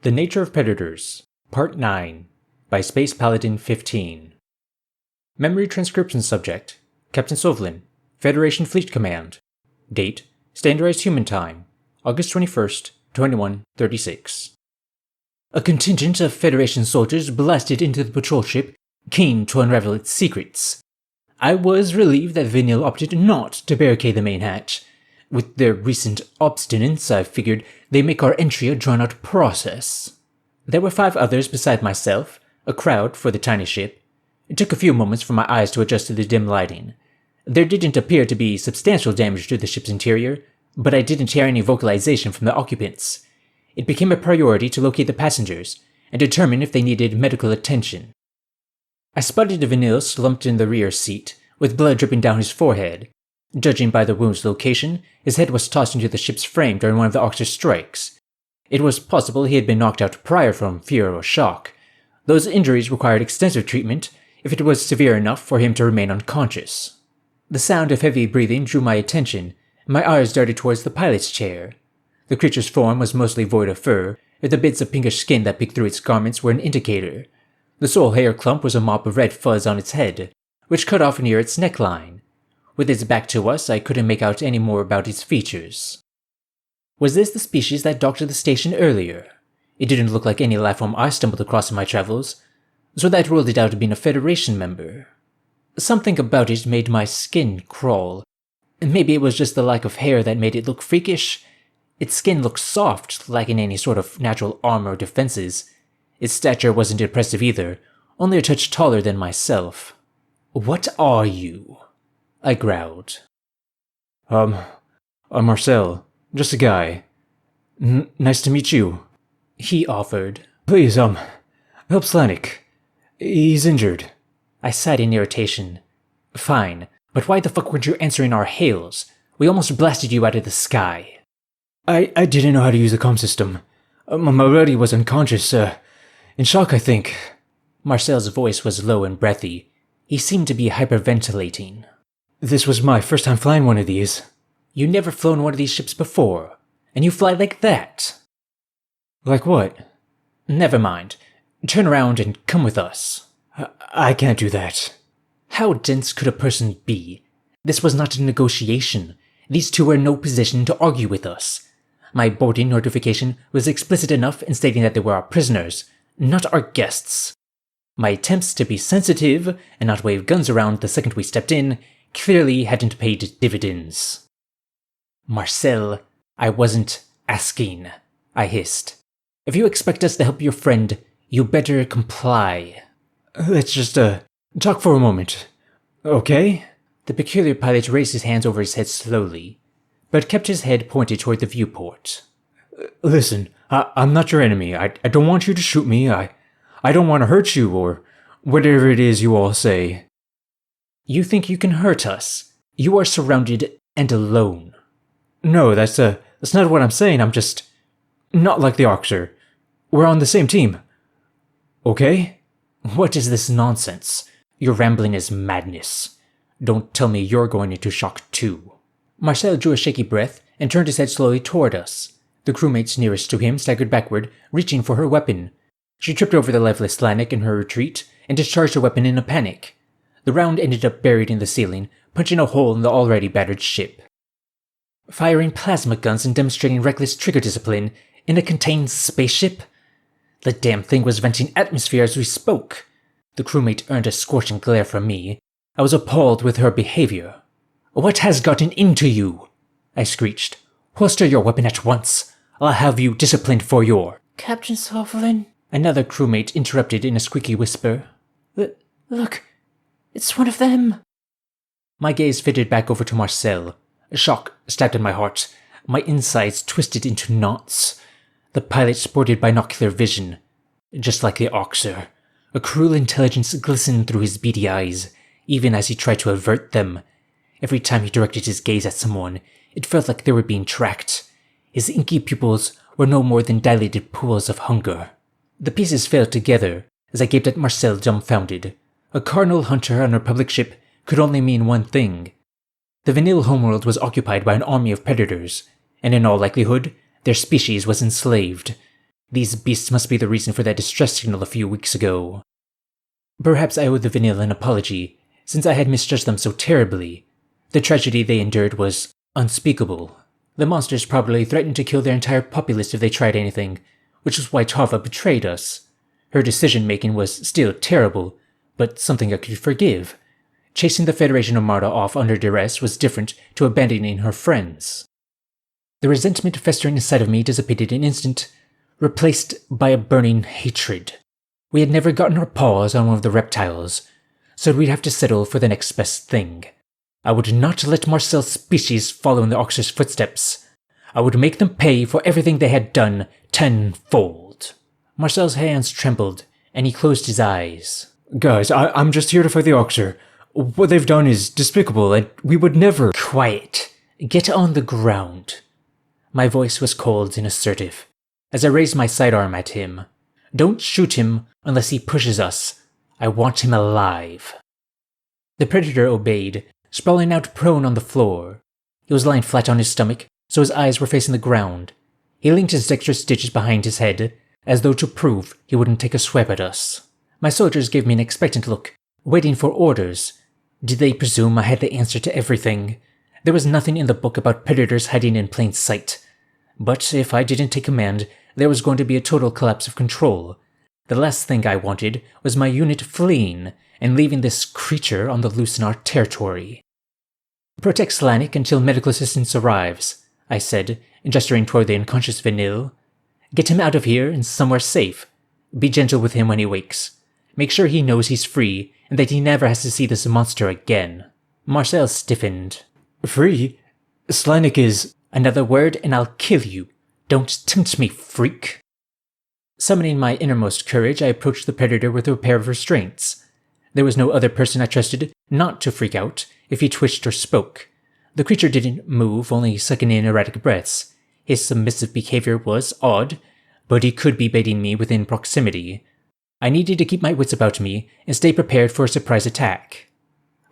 The Nature of Predators, Part 9, by Space Paladin 15. Memory Transcription Subject, Captain Sovlin, Federation Fleet Command. Date, Standardized Human Time, August 21st, 2136. A contingent of Federation soldiers blasted into the patrol ship, keen to unravel its secrets. I was relieved that Vanille opted not to barricade the main hatch. With their recent obstinance, I figured they make our entry a drawn-out process. There were 5 others beside myself, a crowd for the tiny ship. It took a few moments for my eyes to adjust to the dim lighting. There didn't appear to be substantial damage to the ship's interior, but I didn't hear any vocalization from the occupants. It became a priority to locate the passengers and determine if they needed medical attention. I spotted Vanille slumped in the rear seat, with blood dripping down his forehead. Judging by the wound's location, his head was tossed into the ship's frame during one of the Oxer's strikes. It was possible he had been knocked out prior from fear or shock. Those injuries required extensive treatment if it was severe enough for him to remain unconscious. The sound of heavy breathing drew my attention, and my eyes darted towards the pilot's chair. The creature's form was mostly void of fur, if the bits of pinkish skin that peeked through its garments were an indicator. The sole hair clump was a mop of red fuzz on its head, which cut off near its neckline. With its back to us, I couldn't make out any more about its features. Was this the species that docked at the station earlier? It didn't look like any life form I stumbled across in my travels, so that ruled it out as being a Federation member. Something about it made my skin crawl. Maybe it was just the lack of hair that made it look freakish. Its skin looked soft, lacking any sort of natural armor or defenses. Its stature wasn't impressive either, only a touch taller than myself. "What are you?" I growled. I'm Marcel. Just a guy. Nice to meet you," he offered. "Please, help Slanik. He's injured." I sighed in irritation. "Fine, but why the fuck weren't you answering our hails? We almost blasted you out of the sky." I didn't know how to use the comm system. My buddy was unconscious, in shock, I think." Marcel's voice was low and breathy. He seemed to be hyperventilating. "This was my first time flying one of these." "You never flown one of these ships before, and you fly like that." "Like what?" "Never mind. Turn around and come with us." I can't do that." How dense could a person be? This was not a negotiation. These two were in no position to argue with us. My boarding notification was explicit enough in stating that they were our prisoners, not our guests. My attempts to be sensitive and not wave guns around the second we stepped in clearly hadn't paid dividends. "Marcel, I wasn't asking," I hissed. "If you expect us to help your friend, you better comply." "Let's just, talk for a moment. Okay?" The peculiar pilot raised his hands over his head slowly, but kept his head pointed toward the viewport. "Listen, I'm not your enemy. I don't want you to shoot me. I don't want to hurt you, or whatever it is you all say." "You think you can hurt us? You are surrounded and alone." "No, that's not what I'm saying. I'm just not like the Oxer. We're on the same team. Okay?" "What is this nonsense? Your rambling is madness. Don't tell me you're going into shock too." Marcel drew a shaky breath and turned his head slowly toward us. The crewmates nearest to him staggered backward, reaching for her weapon. She tripped over the lifeless Slanik in her retreat and discharged her weapon in a panic. The round ended up buried in the ceiling, punching a hole in the already battered ship. Firing plasma guns and demonstrating reckless trigger discipline in a contained spaceship? The damn thing was venting atmosphere as we spoke. The crewmate earned a scorching glare from me. I was appalled with her behavior. "What has gotten into you?" I screeched. "Holster your weapon at once. I'll have you disciplined for your—" "Captain Sovlin," another crewmate interrupted in a squeaky whisper. Look, it's one of them." My gaze fitted back over to Marcel. A shock stabbed at my heart. My insides twisted into knots. The pilot sported binocular vision. Just like the Oxer, a cruel intelligence glistened through his beady eyes, even as he tried to avert them. Every time he directed his gaze at someone, it felt like they were being tracked. His inky pupils were no more than dilated pools of hunger. The pieces fell together as I gaped at Marcel dumbfounded. A Cardinal Hunter on a Republic ship could only mean one thing. The Vanille homeworld was occupied by an army of predators, and in all likelihood, their species was enslaved. These beasts must be the reason for that distress signal a few weeks ago. Perhaps I owed the Vanille an apology, since I had misjudged them so terribly. The tragedy they endured was unspeakable. The monsters probably threatened to kill their entire populace if they tried anything, which was why Tava betrayed us. Her decision-making was still terrible, but something I could forgive. Chasing the Federation Armada off under duress was different to abandoning her friends. The resentment festering inside of me dissipated in an instant, replaced by a burning hatred. We had never gotten our paws on one of the reptiles, so we'd have to settle for the next best thing. I would not let Marcel's species follow in the Oxer's footsteps. I would make them pay for everything they had done tenfold. Marcel's hands trembled, and he closed his eyes. Guys, I'm just here to fight the Oxer. What they've done is despicable, and we would never— Quiet. Get on the ground. My voice was cold and assertive, as I raised my sidearm at him. Don't shoot him unless he pushes us. I want him alive. The predator obeyed, sprawling out prone on the floor. He was lying flat on his stomach, so his eyes were facing the ground. He linked his dexterous stitches behind his head, as though to prove he wouldn't take a swipe at us. My soldiers gave me an expectant look, waiting for orders. Did they presume I had the answer to everything? There was nothing in the book about predators hiding in plain sight. But if I didn't take command, there was going to be a total collapse of control. The last thing I wanted was my unit fleeing and leaving this creature on the loose in our territory. Protect Slanik until medical assistance arrives, I said, gesturing toward the unconscious Vanille. Get him out of here and somewhere safe. Be gentle with him when he wakes. Make sure he knows he's free and that he never has to see this monster again. Marcel stiffened. Free? Slanik is— Another word and I'll kill you. Don't tempt me, freak. Summoning my innermost courage, I approached the predator with a pair of restraints. There was no other person I trusted not to freak out if he twitched or spoke. The creature didn't move, only sucking in erratic breaths. His submissive behavior was odd, but he could be baiting me within proximity. I needed to keep my wits about me and stay prepared for a surprise attack.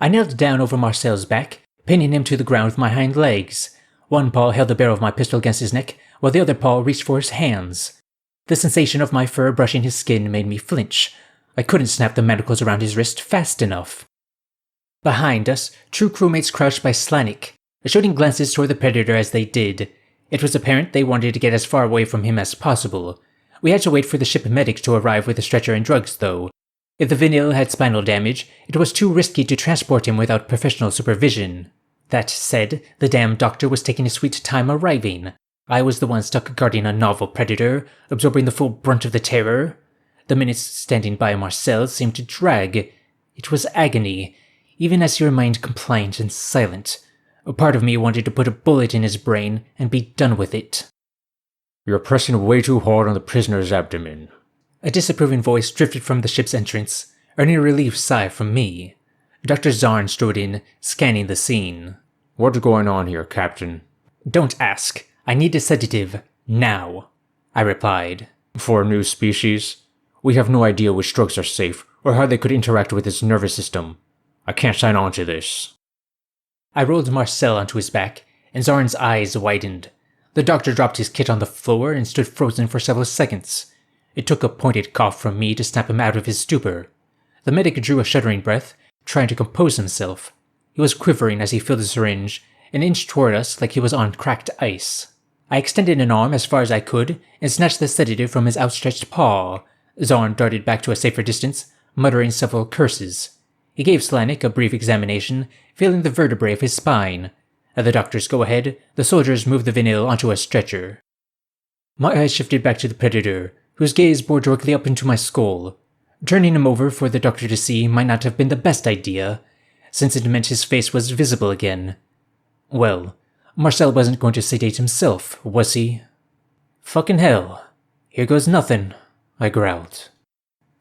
I knelt down over Marcel's back, pinning him to the ground with my hind legs. One paw held the barrel of my pistol against his neck, while the other paw reached for his hands. The sensation of my fur brushing his skin made me flinch. I couldn't snap the manacles around his wrist fast enough. Behind us, two crewmates crouched by Slanik, shooting glances toward the predator as they did. It was apparent they wanted to get as far away from him as possible. We had to wait for the ship medics to arrive with a stretcher and drugs, though. If the Vanille had spinal damage, it was too risky to transport him without professional supervision. That said, the damn doctor was taking his sweet time arriving. I was the one stuck guarding a novel predator, absorbing the full brunt of the terror. The minutes standing by Marcel seemed to drag. It was agony, even as he remained compliant and silent. A part of me wanted to put a bullet in his brain and be done with it. You're pressing way too hard on the prisoner's abdomen. A disapproving voice drifted from the ship's entrance, earning a relieved sigh from me. Dr. Zarn strode in, scanning the scene. What's going on here, Captain? Don't ask. I need a sedative. Now, I replied. For a new species? We have no idea which drugs are safe, or how they could interact with its nervous system. I can't sign on to this. I rolled Marcel onto his back, and Zarn's eyes widened. The doctor dropped his kit on the floor and stood frozen for several seconds. It took a pointed cough from me to snap him out of his stupor. The medic drew a shuddering breath, trying to compose himself. He was quivering as he filled the syringe and inched toward us like he was on cracked ice. I extended an arm as far as I could and snatched the sedative from his outstretched paw. Zarn darted back to a safer distance, muttering several curses. He gave Slanik a brief examination, feeling the vertebrae of his spine. At the doctor's go-ahead, the soldiers moved the Vanille onto a stretcher. My eyes shifted back to the predator, whose gaze bored directly up into my skull. Turning him over for the doctor to see might not have been the best idea, since it meant his face was visible again. Well, Marcel wasn't going to sedate himself, was he? Fucking hell. Here goes nothing, I growled.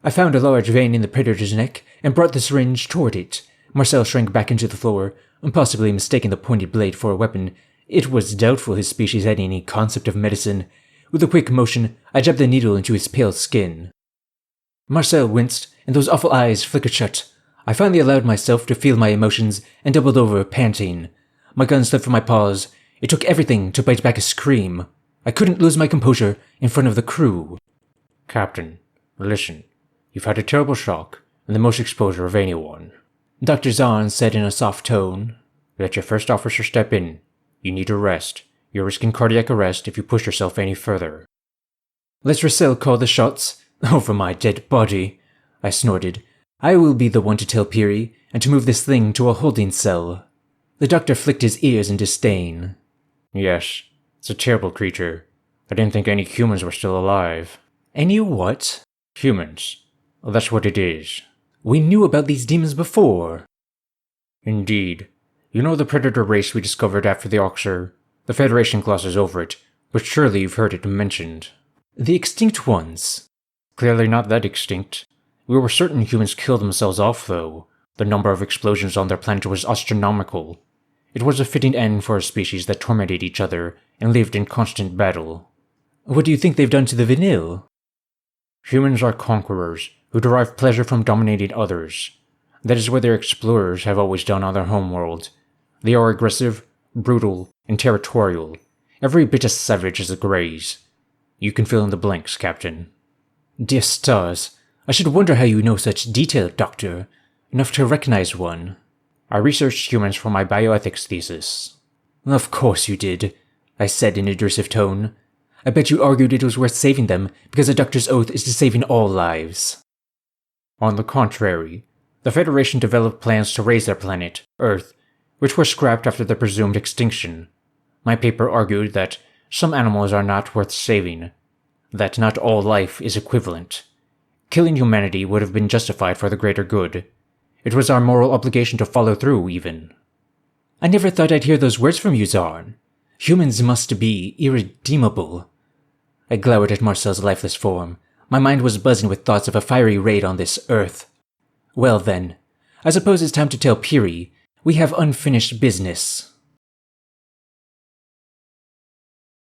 I found a large vein in the predator's neck and brought the syringe toward it. Marcel shrank back into the floor, possibly mistaking the pointed blade for a weapon. It was doubtful his species had any concept of medicine. With a quick motion, I jabbed the needle into his pale skin. Marcel winced, and those awful eyes flickered shut. I finally allowed myself to feel my emotions and doubled over, panting. My gun slipped from my paws. It took everything to bite back a scream. I couldn't lose my composure in front of the crew. Captain, listen. You've had a terrible shock, and the most exposure of anyone. Dr. Zahn said in a soft tone. Let your first officer step in. You need a rest. You're risking cardiac arrest if you push yourself any further. Let Russell call the shots. Over my dead body, I snorted. I will be the one to tell Peary, and to move this thing to a holding cell. The doctor flicked his ears in disdain. Yes, it's a terrible creature. I didn't think any humans were still alive. Any what? Humans. Well, that's what it is. We knew about these demons before. Indeed. You know the predator race we discovered after the Oxer? The Federation glosses over it, but surely you've heard it mentioned. The extinct ones. Clearly not that extinct. We were certain humans killed themselves off, though. The number of explosions on their planet was astronomical. It was a fitting end for a species that tormented each other and lived in constant battle. What do you think they've done to the Vanille? Humans are conquerors who derive pleasure from dominating others. That is what their explorers have always done on their homeworld. They are aggressive, brutal, and territorial. Every bit as savage as the Greys. You can fill in the blanks, Captain. Dear stars, I should wonder how you know such detail, Doctor. Enough to recognize one. I researched humans for my bioethics thesis. Of course you did, I said in a derisive tone. I bet you argued it was worth saving them because a doctor's oath is to saving all lives. On the contrary, the Federation developed plans to raise their planet, Earth, which were scrapped after the presumed extinction. My paper argued that some animals are not worth saving, that not all life is equivalent. Killing humanity would have been justified for the greater good. It was our moral obligation to follow through, even. I never thought I'd hear those words from you, Zarn. Humans must be irredeemable. I glowered at Marcel's lifeless form. My mind was buzzing with thoughts of a fiery raid on this Earth. Well then, I suppose it's time to tell Peary we have unfinished business.